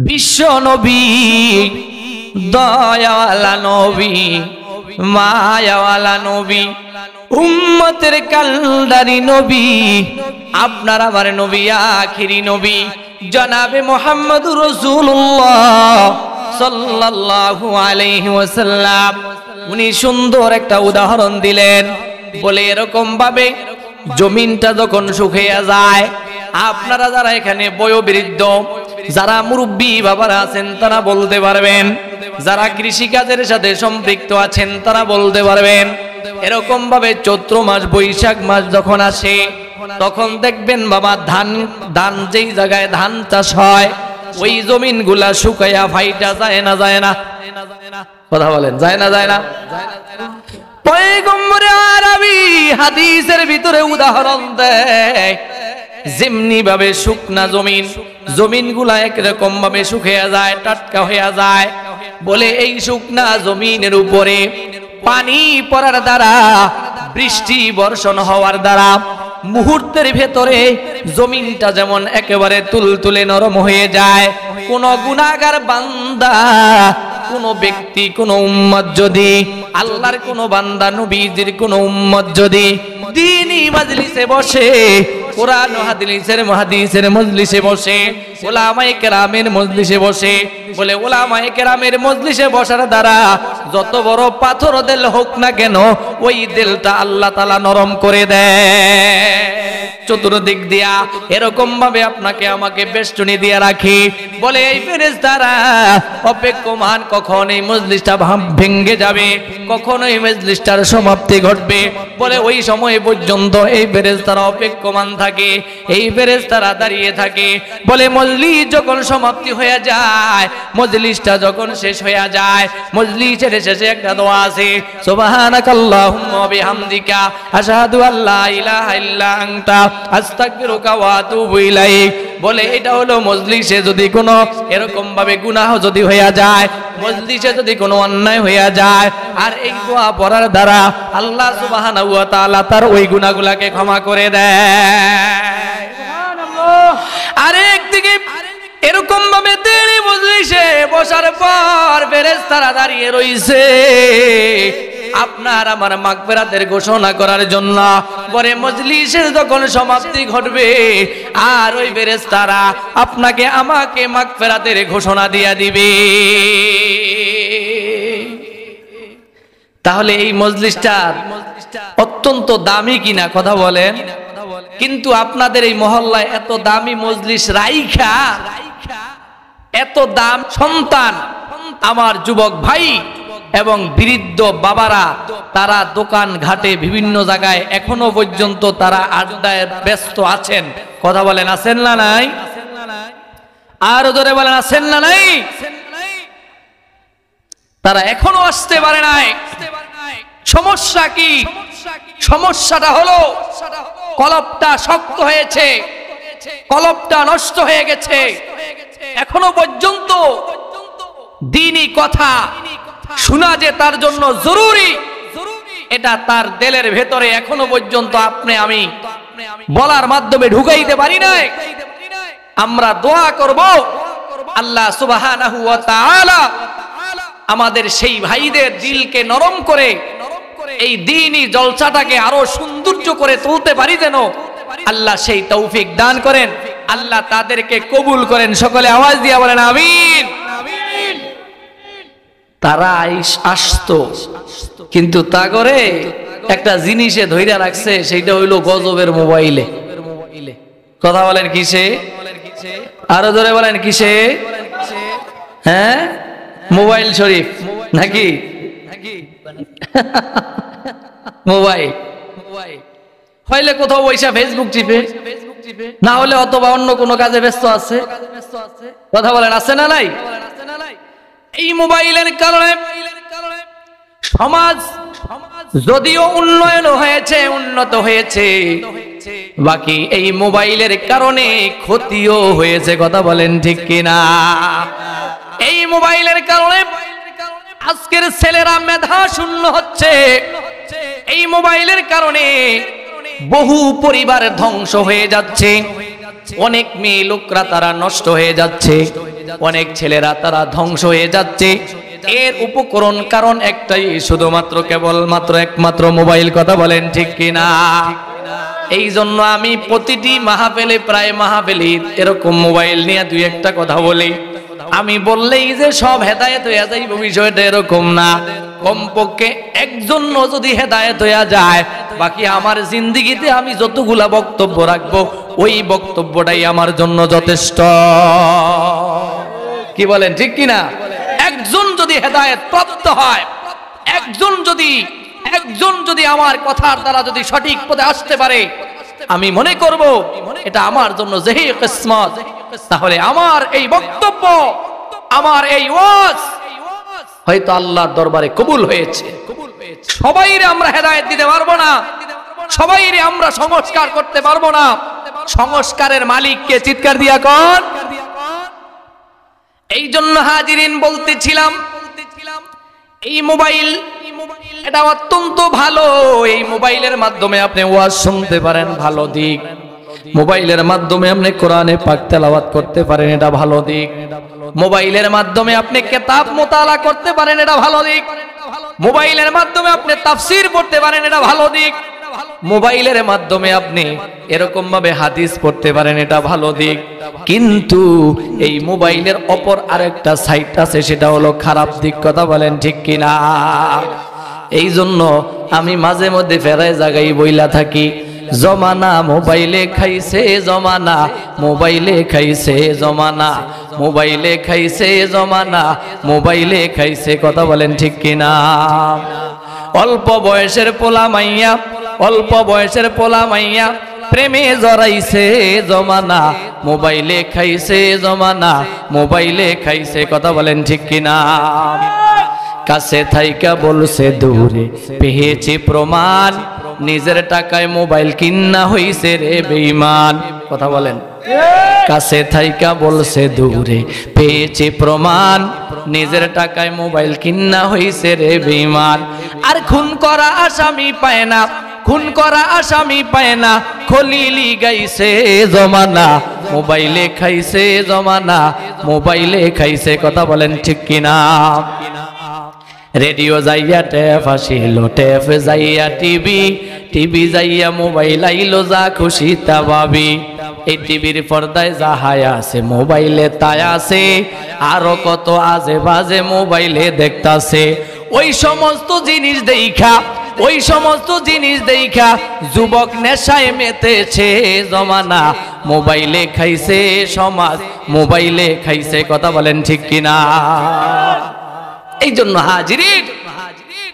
বিশ্ব নবী, দয়াওয়ালা নবী, মায়াওয়ালা নবী, উম্মতের কালদারি নবী, আপনার আমার নবী, আখিরি নবী জনাবে মুহাম্মদুর রাসূলুল্লাহ সাল্লাল্লাহু আলাইহি ওয়াসাল্লাম। উনি সুন্দর একটা উদাহরণ দিলেন, বলে এরকম ভাবে জমিনটা যখন শুকিয়ে যায়, আপনারা যারা এখানে বয়োবৃদ্ধ, যারা মুরব্বী বাবারা আছেন তারা বলতে পারবেন, যারা কৃষিকাজের সাথে সম্পৃক্ত আছেন তারা বলতে পারবেন, এরকম ভাবে চৈত্র মাস বৈশাখ মাস যখন আসে তখন দেখবেন বাবা ধান যেই জায়গায় ধান চাষ হয় ওই জমিন গুলা শুকাইয়া ফাইটা যায় না? যায় না? কথা বলেন, যায় না? যায় না? পয়গম্বরে আরবি হাদিসের ভিতরে উদাহরণ দেয়, যেমনি ভাবে শুকনা জমিন গুলা একরকম ভাবে শুকিয়ে যায়, টাটকা হয়ে যায়, বলে এই শুকনা জমিনের উপরে পানি পড়ার দ্বারা, বৃষ্টি বর্ষণ হওয়ার দ্বারা মুহূর্তের ভেতরে জমিনটা যেমন একেবারে তুলতুলে নরম হয়ে যায়। কোন গুনাহগার বান্দা, কোন ব্যক্তি, কোন উম্মত যদি, আল্লাহর কোন বান্দা, নবীজির কোন উম্মত যদি দ্বীনি মাজলিসে বসে, কোরআন ও হাদিসের মজলিসে বসে, উলামায়ে কেরামের মজলিসে বসে, বলে উলামায়ে কেরামের মজলিসে বসার দ্বারা যত বড় পাথর দিল হোক না কেন ওই দিলটা আল্লাহ তাআলা নরম করে দেয়। চতুর্দিক দিয়া এরকম ভাবে আপনাকে আমাকে বেষ্টনী দিয়ে রাখি, বলে এই ফেরেশতারা অপেক্ষমান কখন এই মজলিসটা ভেঙে যাবে, কখন এই মজলিসটার সমাপ্তি ঘটবে, বলে ওই সময় পর্যন্ত এই ফেরেশতারা অপেক্ষমান থাকে, এই ফেরেশতারা দাঁড়িয়ে থাকে। বলে মজলিস যখন সমাপ্তি হয়ে যায়, মজলিসটা যখন শেষ হয়ে যায়, মজলিসের শেষে একটা দোয়া আছে, সুবহানাকাল্লাহুম্মা ওয়া বিহামদিকা আশহাদু আল্লা ইলাহা ইল্লা আনতা আস্তাগফিরুকা ওয়া আতুবু ইলাইক। বলে এটা হলো মজলিসে যদি কোনো এরকম ভাবে গুনাহ যদি হয়ে যায়, মজলিসে যদি কোনো অন্যায় হয়ে যায়, আর এই দোয়া পড়ার দ্বারা আল্লাহ সুবহানাহু ওয়া তাআলা তার ওই গুনাহগুলোকে ক্ষমা করে দেয়। সুবহানাল্লাহ। আরেকদিকে এরকম ভাবে তিনি মজলিসে বসার পর ফেরেশতারা দাঁড়িয়ে রইছে আপনার আমার মাগফিরাতের ঘোষণা করার জন্য। পরে মজলিসের যখন সমাপ্তি ঘটবে আর ওই ফেরেশতারা আপনাকে আমাকে মাগফিরাতের ঘোষণা দিয়া দিবে। তাহলে এই মজলিসটা অত্যন্ত দামি কিনা, কথা বলেন। কিন্তু আপনাদের এই মহল্লায় এত দামি মজলিস রাইখা, এত দাম সন্তান আমার যুবক ভাই এবং বৃদ্ধ বাবারা, তারা দোকান ঘাটে বিভিন্ন জায়গায় এখনো পর্যন্ত তারা আড্ডায় ব্যস্ত আছেন। কথা বলেন, আছেন না নাই? আরো জোরে বলেন, আছেন না নাই? তারা এখনো আসতে পারে নাই। সমস্যা কি? সমস্যাটা হলো কলবটা শক্ত হয়েছে, কলবটা নষ্ট হয়ে গেছে। এখনো পর্যন্ত দ্বীনি কথা শোনা যে তার জন্য জরুরি, এটা তার দিলের ভেতরে এখনো পর্যন্ত আপনি আমি বলার মাধ্যমে ঢুকাইতে পারি নাই। আমরা দোয়া করব আল্লাহ সুবহানাহু ওয়া তাআলা আমাদের সেই ভাইদের দিলকে নরম করে এই দ্বীনি জলসাটাকে আরো সৌন্দর্য করে তুলতে পারি, যেন আল্লাহ সেই তৌফিক দান করেন। আল্লাহ তাদেরকে কবুল করেন। সকলে আওয়াজ দিয়ে বলেন আমিন। তারা আসতো, কিন্তু তা করে একটা জিনিসে ধইরা রাখছে, সেইটা হইলো গজবের মোবাইলে। কথা বলেন কিসে? আরো জোরে বলেন কিসে? হ্যাঁ, মোবাইল শরীফ নাকি? মোবাইল হইলে কোথাও বৈশা ফেসবুক টিপে, না হলে অথবা অন্য কোনো কাজে ব্যস্ত আছে। কথা বলেন, আছে না নাই? এই মোবাইলের কারণে সমাজ যদিও উন্নয়ন হয়েছে, উন্নত হয়েছে, বাকি এই মোবাইলের কারণে ক্ষতিও হয়েছে। কথা বলেন ঠিক কিনা? এই মোবাইলের কারণে আজকের ছেলেরা মেধা শূন্য হচ্ছে। এই মোবাইলের কারণে বহু পরিবার ধ্বংস হয়ে যাচ্ছে, অনেক মেয়ে লোকরা তারা নষ্ট হয়ে যাচ্ছে। অনেক ছেলেরা তারা ধ্বংস হয়ে যাচ্ছে। এর উপকরণ কারণ একটাই, শুধুমাত্র কেবলমাত্র একমাত্র মোবাইল। কথা বলেন ঠিক কিনা? এই জন্য আমি প্রতিটি মাহফিলে, প্রায় মাহফিলে এরকম মোবাইল নিয়ে দুই একটা কথা বলি। আমি বললেই যে সব হেদায়েত হয়ে যাইব বিষয়টা এরকম না। কমপক্ষে একজন যদি হেদায়েত হয়ে যায়, বাকি আমার জিন্দেগিতে আমি যতগুলা বক্তব্য রাখবো ওই বক্তব্যটাই আমার জন্য যথেষ্ট। কি বলেন ঠিক কিনা? একজন যদি হেদায়েত প্রাপ্ত হয়, একজন যদি আমার কথার দ্বারা যদি সঠিক পথে আসতে পারে, আমি মনে করব এটা আমার জন্য যেই কিসমত। তাহলে আমার এই বক্তব্য, আমার এই ওয়াজ হয়তো আল্লাহর দরবারে কবুল হয়েছে। সবাইরে আমরা হেদায়েত দিতে পারবো না, সবাইরে আমরা সংস্কার করতে পারবো না। সংস্কারের মালিককে চিৎকার দিয়া কর। এই জন্য হাজিরিন বলতেছিলাম, এই মোবাইল এটা অত্যন্ত ভালো। এই মোবাইলের মাধ্যমে আপনি ওয়াজ শুনতে পারেন, ভালো দিক। মোবাইলের মাধ্যমে আপনি কোরআনে পাক তেলাওয়াত করতে পারেন, এটা ভালো দিক। মোবাইলের মাধ্যমে আপনি কিতাব মুতালা করতে পারেন, এটা ভালো দিক। মোবাইলের মাধ্যমে আপনি তাফসীর পড়তে পারেন, এটা ভালো দিক। মোবাইলের মাধ্যমে আপনি এরকম ভাবে হাদিস পড়তে পারেন, এটা ভালো দিক। কিন্তু এই মোবাইলের অপর আরেকটা সাইড আছে, সেটা হলো খারাপ দিক। কথা বলেন ঠিক কিনা? এই জন্য আমি মাঝে মধ্যে ফেরায় জায়গায় বইলা থাকি, জমানা মোবাইলে খাইছে জমানা, মোবাইলে খাইছে জমানা, মোবাইলে খাইছে জমানা, মোবাইলে খাইছে। কথা বলেন ঠিক কিনা? অল্প বয়সের পোলা মাইয়া, অল্প বয়সের পোলা মাইয়া প্রেমে জড়াইছে জমানা, মোবাইলে খাইছে জমানা, মোবাইলে খাইছে। কথা বলেন ঠিক কিনা? কাছে থাইকা বলছে দূরে পেয়েছে প্রমাণ, নিজের টাকায় মোবাইল কিনা হইছে রে বেঈমান। কথা বলেন। কাছে থাইকা বলছে দূরে পেয়েছে প্রমাণ, নিজের টাকায় মোবাইল কিনা হইছে রে বেঈমান। আর খুন করা আসামি পায় না, খুন করা আসামি পায় না, খলিলি গাইছে জমানা, মোবাইলে খাইছে জমানা, মোবাইলে খাইছে। কথা বলেন ঠিক কিনা? রেডিও যাইয়া টেপ আসিল, টেপ যাইয়া টিভি, টিভি যাইয়া মোবাইল আইলো, যা খুশি তা ভাবি। এই টিভির পর্দায় যাহাই আছে মোবাইলে তাই আছে, আরো কত আজে বাজে মোবাইলে দেখতাছে। ওই সমস্ত জিনিস দেখা, ওই সমস্ত জিনিস দেখা যুবক নেশায় মেতেছে জমানা, মোবাইলে খাইছে সমাজ, মোবাইলে খাইছে। কথা বলেন ঠিক কিনা? এই জন্য হাজিরিন,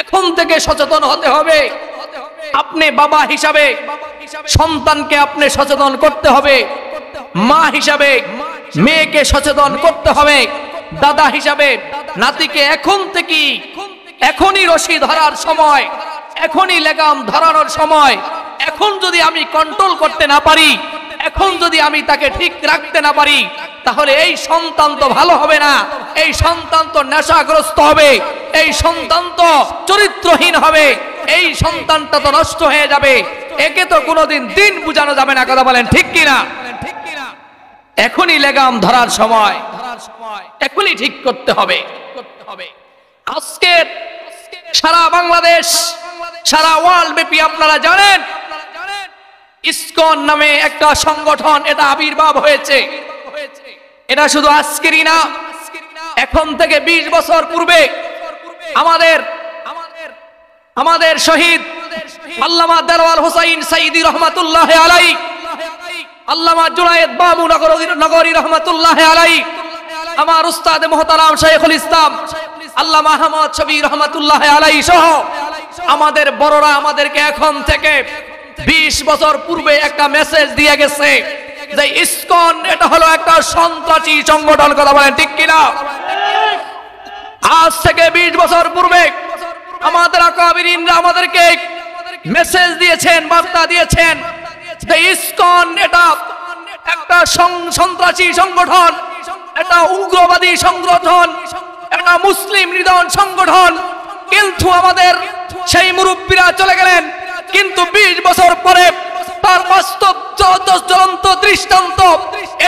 এখন থেকে সচেতন হতে হবে। আপনি বাবা হিসাবে সন্তানকে আপনি সচেতন করতে হবে, মা হিসাবে মেয়েকে সচেতন করতে হবে, দাদা হিসাবে নাতিকে এখন থেকে, এখনই রশি ধরার সময়, এখনই লাগাম ধরানোর সময়। এখন যদি আমি কন্ট্রোল করতে না পারি, এখন যদি আমি তাকে ঠিক রাখতে না পারি, তাহলে এই সন্তান তো ভালো হবে না, এই সন্তান তো নেশাগ্রস্ত হবে, এই সন্তান তো চরিত্রহীন হবে, এই সন্তানটা তো নষ্ট হয়ে যাবে। একে তো কোনোদিন দিন বুঝানো যাবে না। কথা বলেন ঠিক কিনা? এখনই লাগাম ধরার সময়, এখনই ঠিক করতে হবে। আজকে সারা বাংলাদেশ, সারা ওয়ার্ল্ড ব্যাপী আপনারা জানেন ইসকন নামে একটা সংগঠন, এটা আবির্ভাব হয়েছে। এটা শুধু আজকেরই না, এখন থেকে 20 বছর পূর্বে আমাদের শহীদ আল্লামা দেরওয়াল হোসাইন সাইদি রহমাতুল্লাহ আলাইহি, আল্লামা জুনায়েদ বাবু নগরী রহমাতুল্লাহ আলাইহি, আমার উস্তাদ মুহতারাম শাইখুল ইসলাম আল্লামা আহমদ শফি রহমাতুল্লাহ আলাইহি সহ আমাদের বড়রা আমাদেরকে এখন থেকে 20 বছর পূর্বে একটা মেসেজ দিয়ে গেছে যে ইসকন এটা হলো একটা সন্ত্রাসী সংগঠন। কথা বলেন ঠিক কিনা? আজ থেকে 20 বছর পূর্বে আমাদের আকাবিরিনরা আমাদেরকে মেসেজ দিয়েছেন, বার্তা দিয়েছেন যে ইসকন এটা একটা সন্ত্রাসী সংগঠন, এটা উগ্রবাদী সংগঠন, এটা মুসলিম নিধন সংগঠন। কিন্তু আমাদের সেই মুরব্বীরা চলে গেলেন, কিন্তু 20 বছর পরে তার বাস্তব জ্বলন্ত দৃষ্টান্ত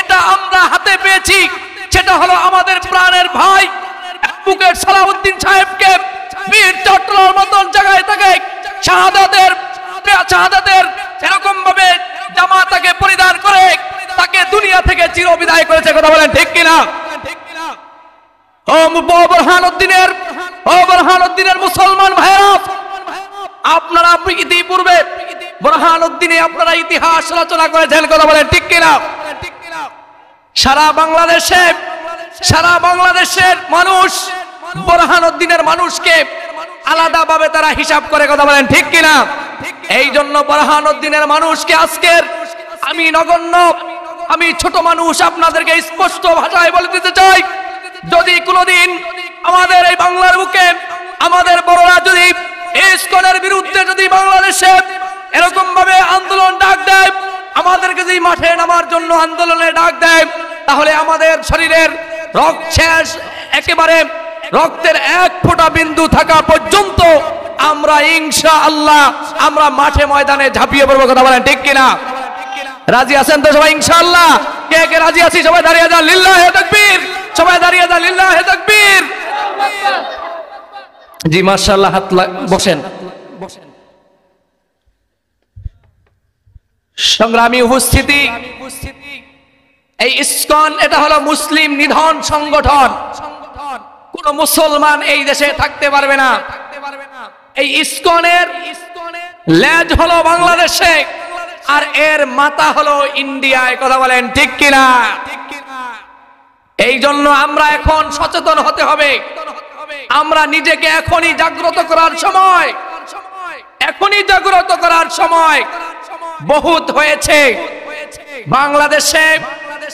এটা আমরা হাতে পেয়েছি। সেটা হলো আমাদের প্রাণের ভাই অ্যাডভোকেট সালাউদ্দিন সাহেবকে বীর চট্টলার মতন জায়গায় থেকে শাহাদাতের এরকম ভাবে জামাতাকে পরিধান করে তাকে দুনিয়া থেকে চিরবিদায় করেছে। কথা বলেন ঠিক কিনা? ও বুরহানুদ্দিনের মুসলমান ভাইরা, আপনারা ইতিপূর্বে বুরহানুদ্দিনে আপনারা ইতিহাস রচনা করেছেন। কথা বলেন ঠিক কিনা? সারা বাংলাদেশের মানুষ বুরহানুদ্দিনের মানুষকে আলাদাভাবে তারা হিসাব করে। কথা বলেন ঠিক কিনা? এই জন্য বুরহানুদ্দিনের মানুষকে আজকের আমি ছোট মানুষ আপনাদেরকে স্পষ্ট ভাষায় বলে দিতে চাই, যদি কোনোদিন আমাদের এই বাংলার বুকে আমাদের বড়রা যদি ইসকনের বিরুদ্ধে যদি বাংলাদেশে এরকম ভাবে আন্দোলন ডাক দেয়, আমাদেরকে যদি মাঠে নামার জন্য আন্দোলনে ডাক দেয়, তাহলে আমাদের শরীরের রক্ত শেষ, একেবারে রক্তের এক ফোঁটা বিন্দু থাকা পর্যন্ত আমরা ইনশাআল্লাহ আমরা মাঠে ময়দানে ঝাঁপিয়ে পড়বো। কথা বলেন ঠিক কিনা? রাজি আছেন তো সবাই ইনশাআল্লাহ? কে কে রাজি আছি সবাই দাঁড়িয়ে যান, লিল্লাহে তাকবীর। সবাই দাঁড়িয়ে যান, লিল্লাহে তাকবীর। জি মাশাআল্লাহ, হাত বসেন। সংগ্রামী উপস্থিতি, এই ইসকন এটা হলো মুসলিম নিধন সংগঠন। কোন মুসলমান এই দেশে থাকতে পারবে না। এই ইসকনের লেজ হলো বাংলাদেশে, আর এর মাথা হলো ইন্ডিয়ায়। কথা বলেন ঠিক কিনা? এই জন্য আমরা এখন সচেতন হতে হবে। আমরা নিজেকে এখনই জাগ্রত করার সময়, এখনই জাগ্রত করার সময় বহুত হয়েছে। বাংলাদেশে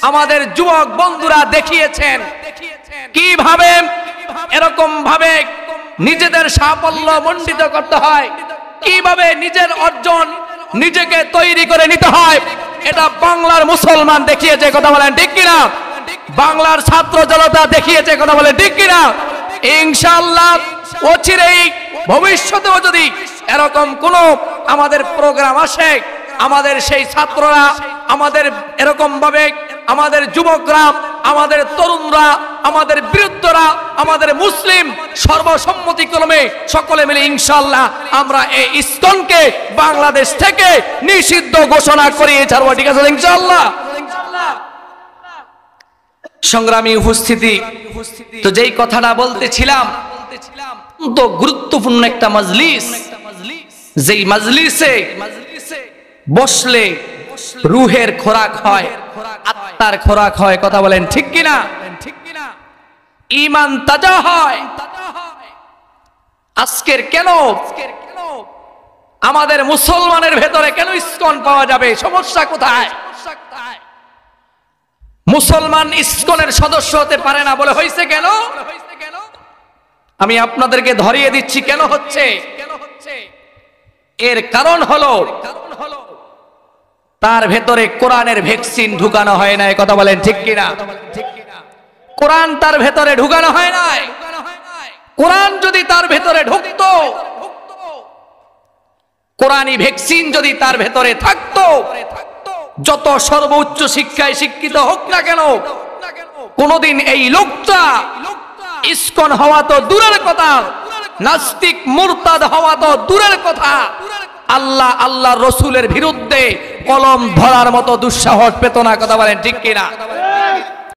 আমাদের যুবক বন্ধুরা দেখিয়েছেন কিভাবে এরকম ভাবে নিজেদের সাফল্য মণ্ডিত করতে হয়, কিভাবে নিজের অর্জন নিজেকে তৈরি করে নিতে হয়। এটা বাংলার মুসলমান দেখিয়েছে। কথা বলেন ঠিক কিনা? বাংলার ছাত্র জনতা দেখিয়েছে। কথা বলেন ঠিক কিনা? ইনশাআল্লাহ অচিরেই ভবিষ্যতেও যদি এরকম কোন আমাদের প্রোগ্রাম আসে, আমাদের সেই ছাত্ররা, আমাদের এরকম ভাবে আমাদের যুবকরা, আমাদের তরুণরা, আমাদের বৃদ্ধরা, আমাদের মুসলিম সর্বসম্মতিক্রমে সকলে মিলে ইনশাআল্লাহ আমরা এই ইসকনকে বাংলাদেশ থেকে নিষিদ্ধ ঘোষণা করিয়ে ছাড়বো। ঠিক আছে ইনশাআল্লাহ? সংগ্রামী উপস্থিতি, তো যেই কথাটা বলতেছিলাম, তো গুরুত্বপূর্ণ একটা মজলিস, যেই মজলিসে বসলে রুহের খোরাক হয়, আত্মার খোরাক হয়। কথা বলেন ঠিক কিনা? ঈমান তাজা হয়। আজকের কেন আমাদের মুসলমানের ভেতরে কেন ইসকন পাওয়া যাবে? সমস্যা কোথায়? মুসলমান ইসকনের সদস্য হতে পারে না বলে হয়েছে কেন? আমি আপনাদেরকে ধরিয়ে দিচ্ছি কেন হচ্ছে। এর কারণ হলো তার ভেতরে কোরআনের ভ্যাকসিন ঢুকানো হয় নাই। কথা বলেন ঠিক কিনা? কোরআন তার ভেতরে ঢুকানো হয় নাই। কোরআন যদি তার ভেতরে ঢুকতো, কোরআনি ভ্যাকসিন যদি তার ভেতরে থাকতো, যত সর্বোচ্চ শিক্ষায় শিক্ষিত হোক না কেন, কোনদিন এই লোকটা ইসকন হওয়া তো দূরের কথা, নাস্তিক মুরতাদ হওয়া তো দূরের কথা, আল্লাহ রসুলের বিরুদ্ধে কলম ধরার মতো দুঃসাহস পেত না। কথা বলেন ঠিক কিনা?